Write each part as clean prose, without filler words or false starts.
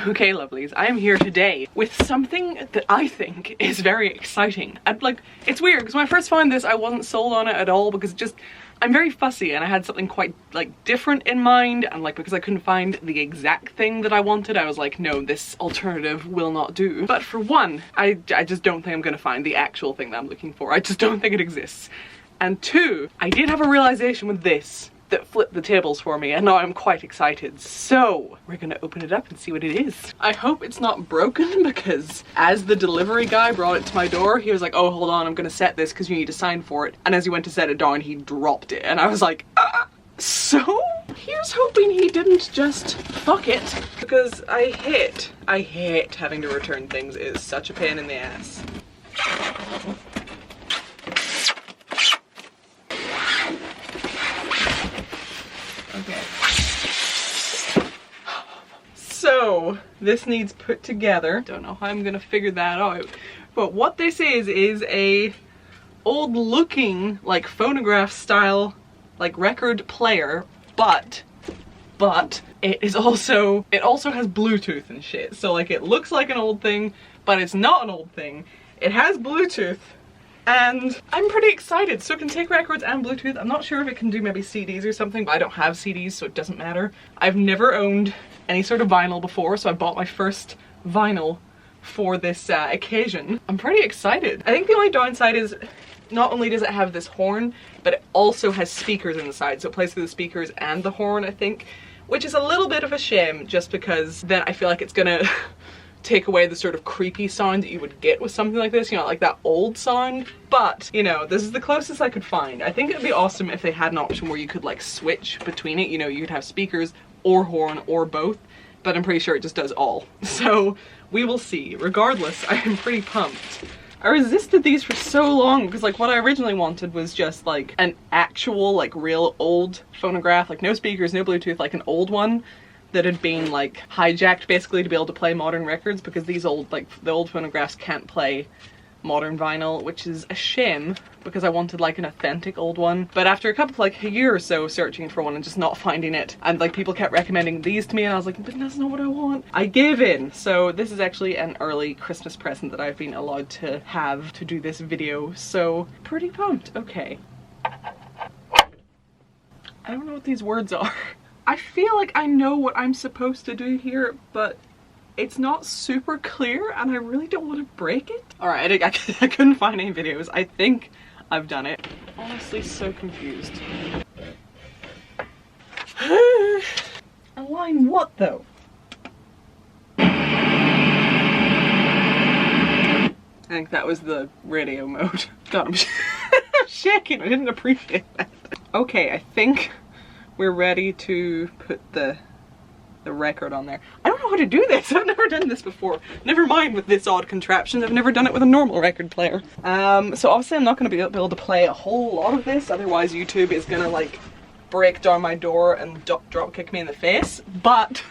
Okay, lovelies, I am here today with something that I think is very exciting. And like, it's weird because when I first found this, I wasn't sold on it at all because I'm very fussy and I had something quite like different in mind, and like because I couldn't find the exact thing that I wanted, I was like, no, this alternative will not do. But for one, I just don't think I'm gonna find the actual thing that I'm looking for. I just don't think it exists. And two, I did have a realization with this that flipped the tables for me, and now I'm quite excited. So we're gonna open it up and see what it is. I hope it's not broken, because as the delivery guy brought it to my door, he was like, oh, hold on, I'm gonna set this because you need to sign for it. And as he went to set it down, he dropped it, and I was like, so here's hoping he didn't just fuck it, because I hate having to return things. It is such a pain in the ass. Okay. So this needs put together. Don't know how I'm gonna figure that out. But what this is a old looking like phonograph style like record player, but it also has Bluetooth and shit. So like it looks like an old thing, but it's not an old thing. It has Bluetooth. And I'm pretty excited. So it can take records and Bluetooth. I'm not sure if it can do maybe CDs or something, but I don't have CDs, so it doesn't matter. I've never owned any sort of vinyl before, so I bought my first vinyl for this occasion. I'm pretty excited. I think the only downside is not only does it have this horn, but it also has speakers inside. So it plays through the speakers and the horn, I think, which is a little bit of a shame, just because then I feel like it's gonna take away the sort of creepy sound that you would get with something like this, you know, like that old sound. But, you know, this is the closest I could find. I think it'd be awesome if they had an option where you could like switch between it, you know, you could have speakers or horn or both, but I'm pretty sure it just does all. So we will see. Regardless, I am pretty pumped. I resisted these for so long because like what I originally wanted was just like an actual like real old phonograph, like no speakers, no Bluetooth, like an old one that had been like hijacked basically to be able to play modern records, because these old, like the old phonographs can't play modern vinyl, which is a shame because I wanted like an authentic old one. But after a couple, like a year or so searching for one and just not finding it, and like people kept recommending these to me, and I was like, but that's not what I want. I gave in. So this is actually an early Christmas present that I've been allowed to have to do this video, so pretty pumped. Okay. I don't know what these words are. I feel like I know what I'm supposed to do here, but it's not super clear and I really don't want to break it. Alright, I couldn't find any videos. I think I've done it. Honestly, so confused. Align what though? I think that was the radio mode. God, I'm shaking. I didn't appreciate that. Okay, I think we're ready to put the record on there. I don't know how to do this. I've never done this before. Never mind with this odd contraption. I've never done it with a normal record player. So obviously I'm not going to be able to play a whole lot of this, otherwise YouTube is going to like break down my door and drop kick me in the face. But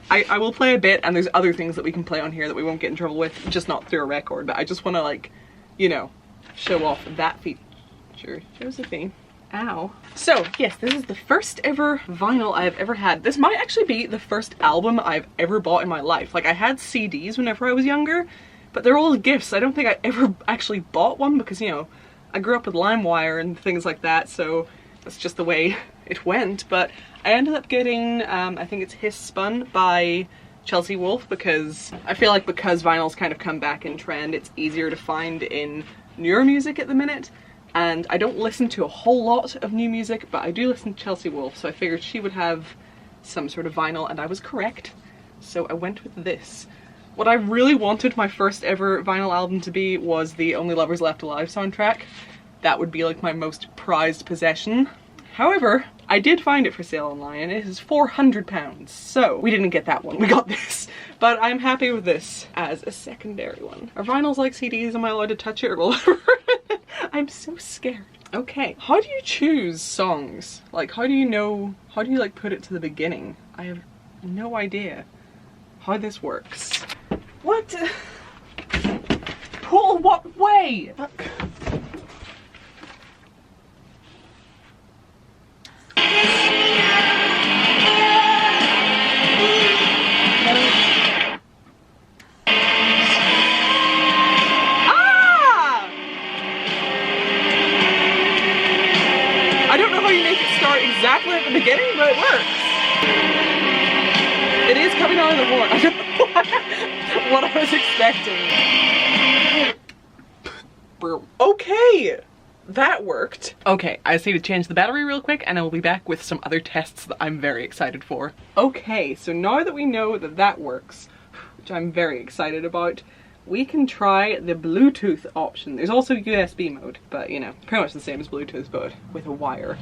I will play a bit, and there's other things that we can play on here that we won't get in trouble with, just not through a record. But I just want to like, you know, show off that feature. Josephine. Ow. So yes, this is the first ever vinyl I've ever had. This might actually be the first album I've ever bought in my life. Like I had CDs whenever I was younger, but they're all gifts. I don't think I ever actually bought one because, you know, I grew up with LimeWire and things like that, so that's just the way it went. But I ended up getting, I think it's Hiss Spun by Chelsea Wolfe, because I feel like because vinyl's kind of come back in trend, it's easier to find in newer music at the minute. And I don't listen to a whole lot of new music, but I do listen to Chelsea Wolfe, so I figured she would have some sort of vinyl, and I was correct. So I went with this. What I really wanted my first ever vinyl album to be was the Only Lovers Left Alive soundtrack. That would be like my most prized possession. However, I did find it for sale online, and it is £400, so we didn't get that one, we got this. But I'm happy with this as a secondary one. Are vinyls like CDs? Am I allowed to touch it or whatever? I'm so scared. Okay, how do you choose songs? Like, how do you know, how do you like put it to the beginning? I have no idea how this works. What? Pull what way? Fuck. exactly at the beginning, but it works. It is coming out of the horn. I don't know what I was expecting. Okay, that worked. Okay, I just need to change the battery real quick and I will be back with some other tests that I'm very excited for. Okay, so now that we know that that works, which I'm very excited about, we can try the Bluetooth option. There's also USB mode, but you know, pretty much the same as Bluetooth, but with a wire.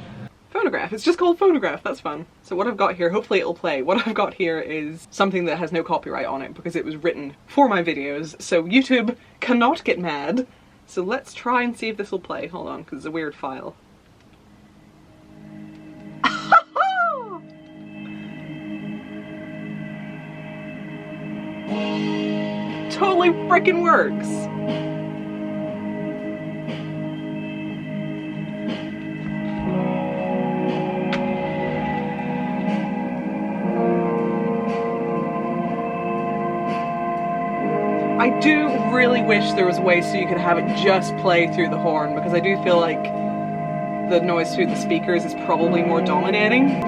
Phonograph, it's just called phonograph, that's fun. So what I've got here, hopefully it'll play. What I've got here is something that has no copyright on it because it was written for my videos, so YouTube cannot get mad. So let's try and see if this will play. Hold on, because it's a weird file. Totally frickin' works! I do really wish there was a way so you could have it just play through the horn, because I do feel like the noise through the speakers is probably more dominating.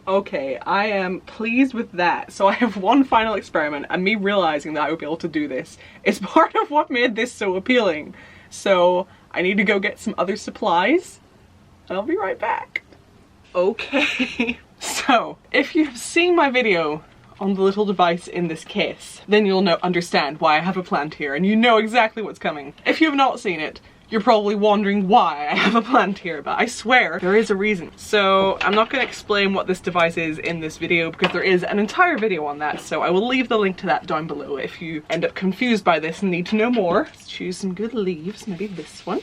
Okay, I am pleased with that. So I have one final experiment, and me realizing that I would be able to do this is part of what made this so appealing. So I need to go get some other supplies, and I'll be right back. Okay, so if you've seen my video on the little device in this case, then you'll understand why I have a plant here, and you know exactly what's coming. If you have not seen it, you're probably wondering why I have a plant here, but I swear there is a reason. So I'm not going to explain what this device is in this video because there is an entire video on that, so I will leave the link to that down below if you end up confused by this and need to know more. Let's choose some good leaves, maybe this one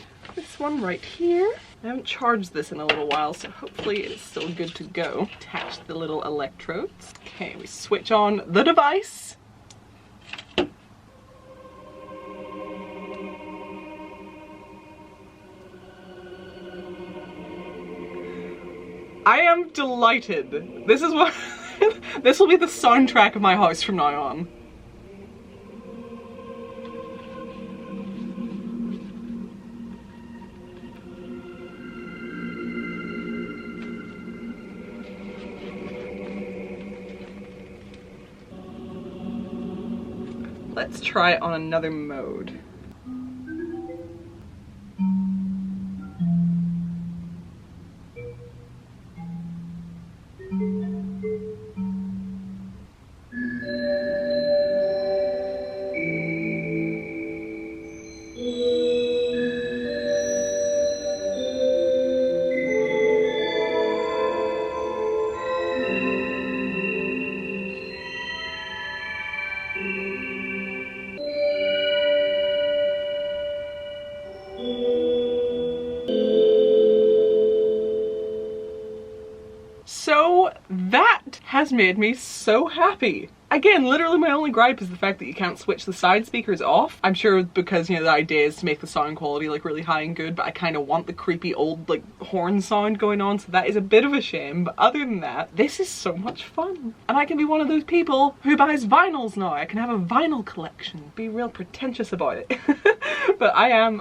right here. I haven't charged this in a little while, so hopefully it's still good to go. Attach the little electrodes. Okay, we switch on the device. I am delighted. This is what this will be the soundtrack of my house from now on. Let's try it on another mode. So that has made me so happy. Again, literally my only gripe is the fact that you can't switch the side speakers off. I'm sure because, you know, the idea is to make the sound quality like really high and good, but I kind of want the creepy old like horn sound going on, so that is a bit of a shame. But other than that, this is so much fun. And I can be one of those people who buys vinyls now. I can have a vinyl collection. Be real pretentious about it. But I am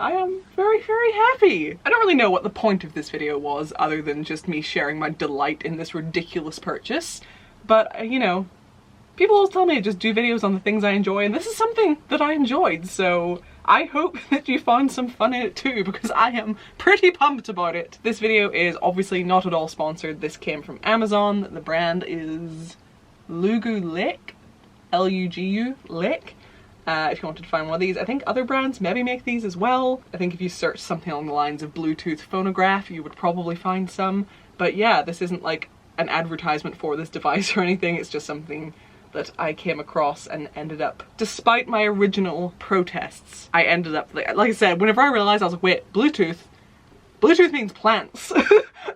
very, very happy. I don't really know what the point of this video was other than just me sharing my delight in this ridiculous purchase. But, you know, people always tell me to just do videos on the things I enjoy, and this is something that I enjoyed, so I hope that you found some fun in it too, because I am pretty pumped about it. This video is obviously not at all sponsored. This came from Amazon. The brand is Lugu Lick, L-U-G-U, Lick. If you wanted to find one of these. I think other brands maybe make these as well. I think if you search something along the lines of Bluetooth phonograph, you would probably find some. But yeah, this isn't like an advertisement for this device or anything. It's just something that I came across and ended up, despite my original protests, I ended up, like I said, whenever I realized, I was like, wait, Bluetooth means plants.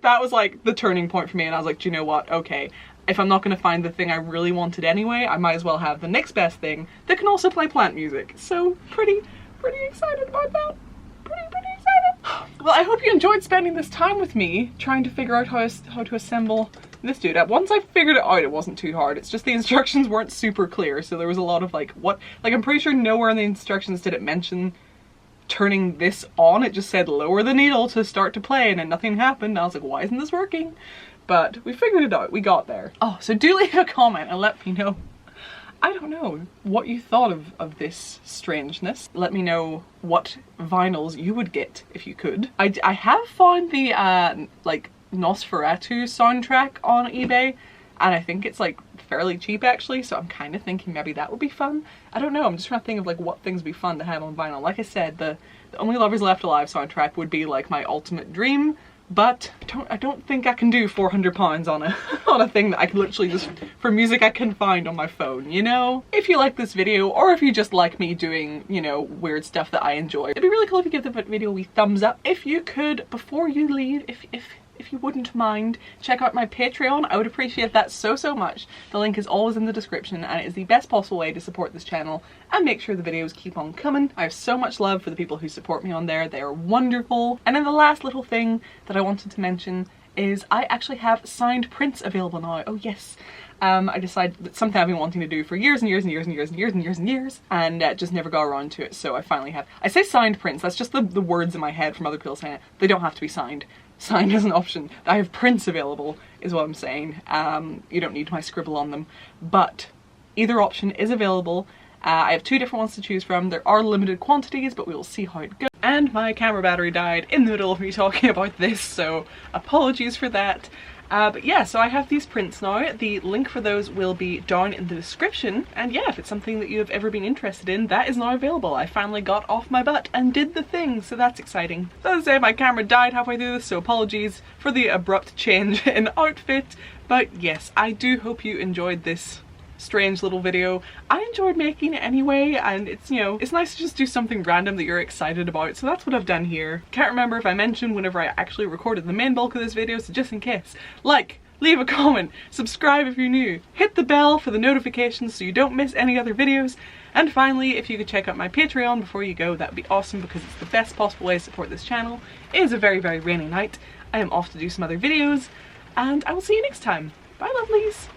That was like the turning point for me, and I was like, do you know what? Okay, if I'm not going to find the thing I really wanted anyway, I might as well have the next best thing that can also play plant music. So pretty excited about that. Pretty excited. Well, I hope you enjoyed spending this time with me trying to figure out how to assemble this dude. Once I figured it out, it wasn't too hard. It's just the instructions weren't super clear, so there was a lot of like, what, like I'm pretty sure nowhere in the instructions did it mention turning this on, it just said lower the needle to start to play, and then nothing happened. I was like, why isn't this working? But we figured it out, we got there. Oh, so do leave a comment and let me know, I don't know, what you thought of this strangeness. Let me know what vinyls you would get if you could. I have found the like Nosferatu soundtrack on eBay, and I think it's like fairly cheap actually, so I'm kind of thinking maybe that would be fun. I don't know, I'm just trying to think of like what things would be fun to have on vinyl. Like I said, the Only Lovers Left Alive soundtrack would be like my ultimate dream, but I don't think I can do £400 on a thing that I can literally just, for music I can find on my phone, you know? If you like this video, or if you just like me doing, you know, weird stuff that I enjoy, it'd be really cool if you give the video a wee thumbs up. If you could, before you leave, if you wouldn't mind, check out my Patreon. I would appreciate that so much. The link is always in the description, and it is the best possible way to support this channel and make sure the videos keep on coming. I have so much love for the people who support me on there. They are wonderful. And then the last little thing that I wanted to mention is I actually have signed prints available now. Oh yes. I decided that something I've been wanting to do for years and years and years and years and years and years and years, and just never got around to it, so I finally have. I say signed prints, that's just the words in my head from other people saying it. They don't have to be signed. Signed is an option. I have prints available, is what I'm saying. You don't need my scribble on them, but either option is available. I have 2 different ones to choose from. There are limited quantities, but we will see how it goes. And my camera battery died in the middle of me talking about this, so apologies for that. But yeah, so I have these prints now. The link for those will be down in the description. And yeah, if it's something that you have ever been interested in, that is now available. I finally got off my butt and did the thing, so that's exciting. So as I say, my camera died halfway through this, so apologies for the abrupt change in outfit. But yes, I do hope you enjoyed this strange little video. I enjoyed making it anyway, and it's, you know, it's nice to just do something random that you're excited about, so that's what I've done here. Can't remember if I mentioned whenever I actually recorded the main bulk of this video, so just in case, like, leave a comment, subscribe if you're new, hit the bell for the notifications so you don't miss any other videos, and finally, if you could check out my Patreon before you go, that would be awesome because it's the best possible way to support this channel. It is a very rainy night. I am off to do some other videos, and I will see you next time. Bye lovelies!